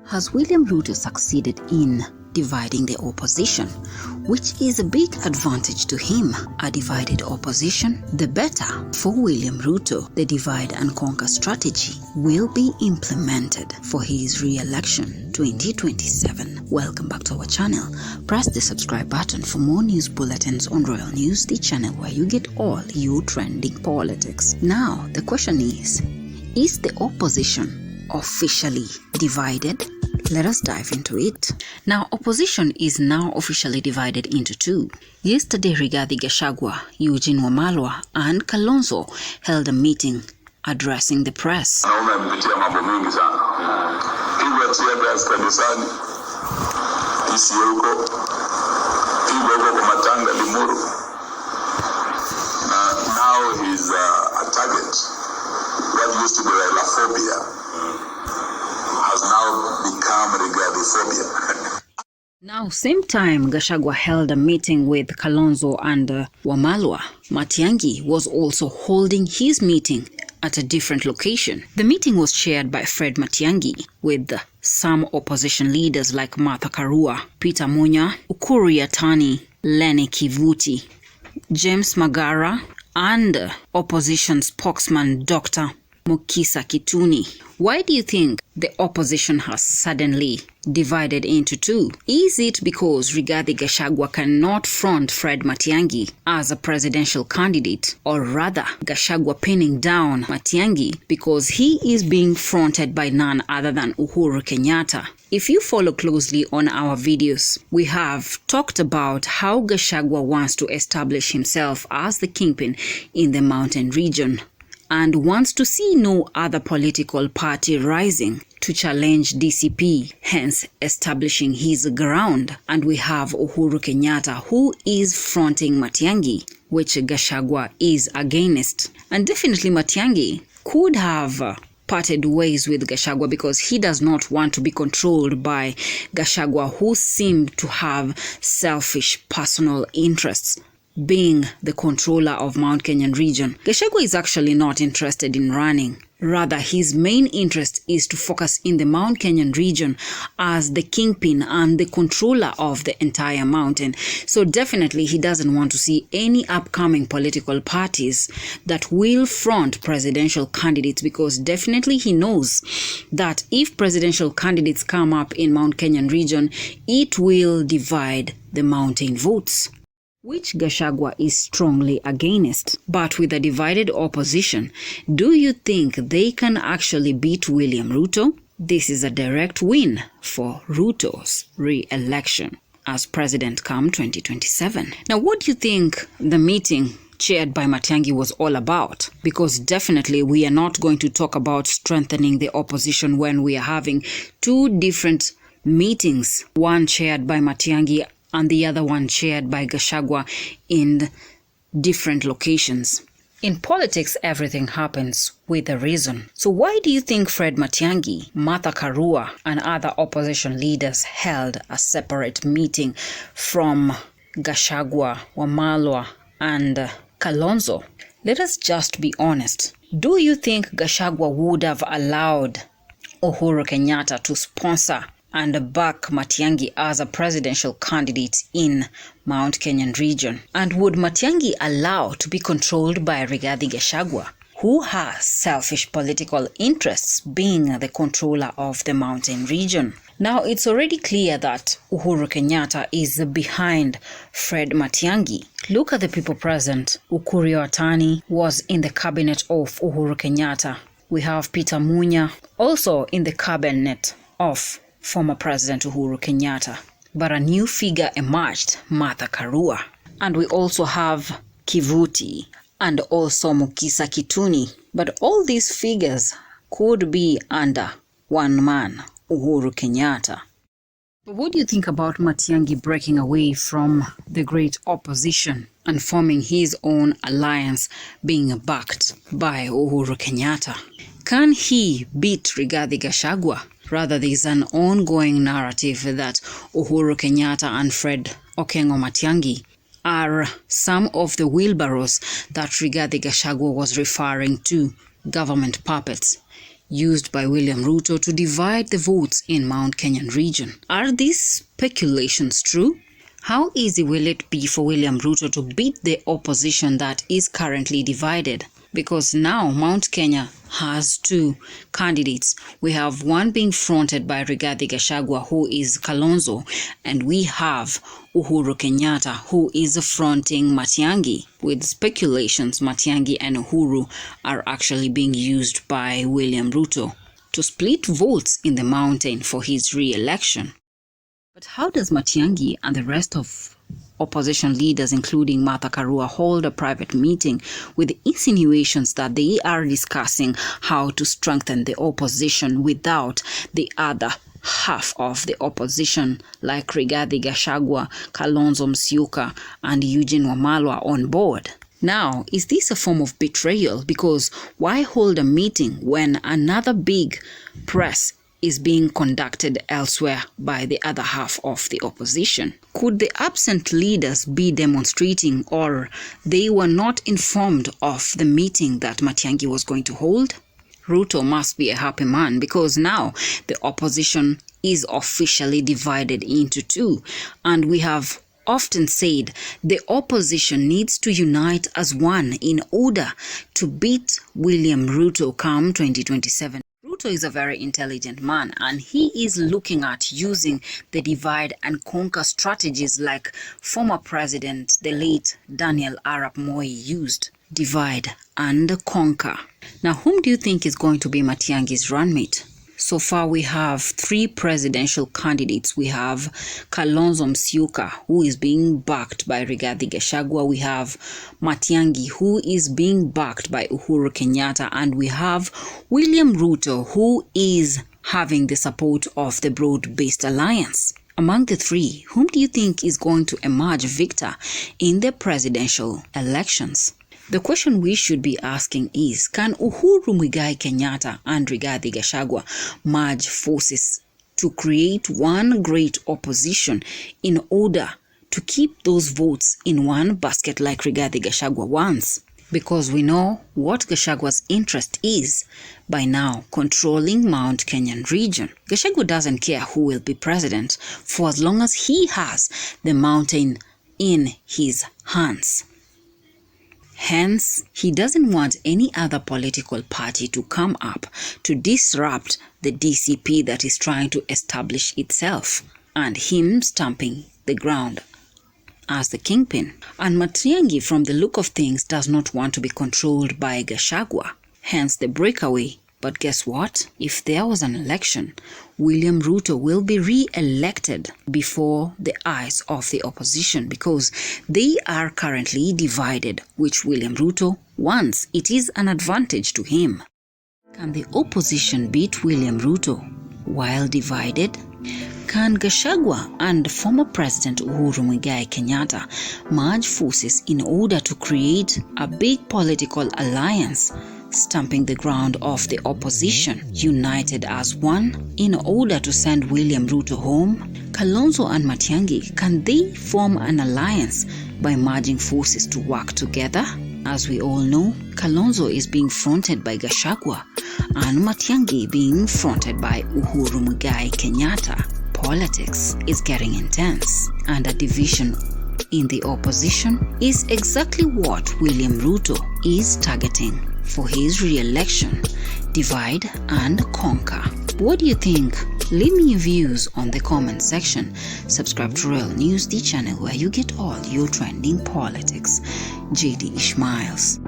Has William Ruto succeeded in dividing the opposition, which is a big advantage to him? A divided opposition, the better. For William Ruto, the divide and conquer strategy will be implemented for his re-election 2027. Welcome back to our channel. Press the subscribe button for more news bulletins on Royal News, the channel where you get all your trending politics. Now, the question is the opposition officially divided? Let us dive into it. Now, opposition is now officially divided into two. Yesterday, Gachagua, Eugene Wamalwa, and Kalonzo held a meeting addressing the press. Now he's a target. What used to be phobia has now become phobia. Now, same time Gashagua held a meeting with Kalonzo and Wamalwa, Matiangi was also holding his meeting at a different location. The meeting was chaired by Fred Matiangi with some opposition leaders like Martha Karua, Peter Munya, Uhuru Kenyatta, Lenny Kivuti, James Magara, and opposition spokesman Dr. Mukisa Kituni. Why do you think the opposition has suddenly divided into two? Is it because Rigathi Gachagua cannot front Fred Matiangi as a presidential candidate, or rather Gachagua pinning down Matiangi because he is being fronted by none other than Uhuru Kenyatta? If you follow closely on our videos, we have talked about how Gachagua wants to establish himself as the kingpin in the mountain region and wants to see no other political party rising to challenge DCP, hence establishing his ground. And we have Uhuru Kenyatta, who is fronting Matiangi, which Gachagua is against. And definitely Matiangi could have parted ways with Gachagua because he does not want to be controlled by Gachagua, who seemed to have selfish personal interests, being the controller of Mount Kenyan region. Gachagua is actually not interested in running. Rather, his main interest is to focus in the Mount Kenyan region as the kingpin and the controller of the entire mountain. So definitely he doesn't want to see any upcoming political parties that will front presidential candidates, because definitely he knows that if presidential candidates come up in Mount Kenyan region, it will divide the mountain votes, which Gachagua is strongly against. But with a divided opposition, do you think they can actually beat William Ruto? This is a direct win for Ruto's re-election as president come 2027. Now, what do you think the meeting chaired by Matiangi was all about? Because definitely we are not going to talk about strengthening the opposition when we are having two different meetings, one chaired by Matiangi and the other one chaired by Gachagua in different locations. In politics, everything happens with a reason. So why do you think Fred Matiangi, Martha Karua, and other opposition leaders held a separate meeting from Gachagua, Wamalwa, and Kalonzo? Let us just be honest. Do you think Gachagua would have allowed Uhuru Kenyatta to sponsor and back Matiangi as a presidential candidate in Mount Kenyan region? And would Matiangi allow to be controlled by Rigathi Gachagua, who has selfish political interests, being the controller of the mountain region? Now, it's already clear that Uhuru Kenyatta is behind Fred Matiangi. Look at the people present. Uhuru Kenyatta was in the cabinet of Uhuru Kenyatta. We have Peter Munya also in the cabinet of former President Uhuru Kenyatta. But a new figure emerged, Martha Karua. And we also have Kivuti and also Mukisa Kituni. But all these figures could be under one man, Uhuru Kenyatta. But what do you think about Matiangi breaking away from the great opposition and forming his own alliance, being backed by Uhuru Kenyatta? Can he beat Rigathi Gachagua? Rather, there is an ongoing narrative that Uhuru Kenyatta and Fred Okengo Matiangi are some of the wheelbarrows that Rigathi Gachagua was referring to, government puppets. used by William Ruto to divide the votes in Mount Kenyan region. Are these speculations true? How easy will it be for William Ruto to beat the opposition that is currently divided? Because now Mount Kenya has two candidates. We have one being fronted by Gachagua, who is Kalonzo, and we have Uhuru Kenyatta, who is fronting Matiangi. With speculations, Matiangi and Uhuru are actually being used by William Ruto to split votes in the mountain for his re-election. But how does Matiangi and the rest of opposition leaders, including Martha Karua, hold a private meeting with insinuations that they are discussing how to strengthen the opposition without the other half of the opposition like Gachagua, Kalonzo Musyoka, and Eugene Wamalwa on board? Now, is this a form of betrayal? Because why hold a meeting when another big press is being conducted elsewhere by the other half of the opposition? Could the absent leaders be demonstrating, or they were not informed of the meeting that Matiangi was going to hold? Ruto must be a happy man, because now the opposition is officially divided into two, and we have often said the opposition needs to unite as one in order to beat William Ruto come 2027. Ruto is a very intelligent man, and he is looking at using the divide and conquer strategies like former president, the late Daniel Arap Moi, used. Divide and conquer. Now, whom do you think is going to be Matiangi's runmate? So far, we have three presidential candidates. We have Kalonzo Musyoka, who is being backed by Gashagua. We have Matiangi, who is being backed by Uhuru Kenyatta. And we have William Ruto, who is having the support of the broad-based alliance. Among the three, whom do you think is going to emerge victor in the presidential elections? The question we should be asking is, can Uhuru Kenyatta and Gachagua merge forces to create one great opposition in order to keep those votes in one basket like Gachagua wants? Because we know what Gashagua's interest is by now, controlling Mount Kenyan region. Gachagua doesn't care who will be president for as long as he has the mountain in his hands. Hence, he doesn't want any other political party to come up to disrupt the DCP that is trying to establish itself, and him stamping the ground as the kingpin. And Matiangi, from the look of things, does not want to be controlled by Gashagua, hence the breakaway. But guess what? If there was an election, William Ruto will be re-elected before the eyes of the opposition, because they are currently divided, which William Ruto wants. It is an advantage to him. Can the opposition beat William Ruto while divided? Can Gashagua and former President Uhuru Kenyatta merge forces in order to create a big political alliance, stamping the ground of the opposition, united as one in order to send William Ruto home? Kalonzo and Matiangi, can they form an alliance by merging forces to work together? As we all know, Kalonzo is being fronted by Gashagua and Matiangi being fronted by Uhuru Kenyatta. Politics is getting intense, and a division in the opposition is exactly what William Ruto is targeting for his re-election. Divide and conquer. What do you think? Leave me your views on the comment section. Subscribe to Real News, the channel where you get all your trending politics. JD Ishmaels.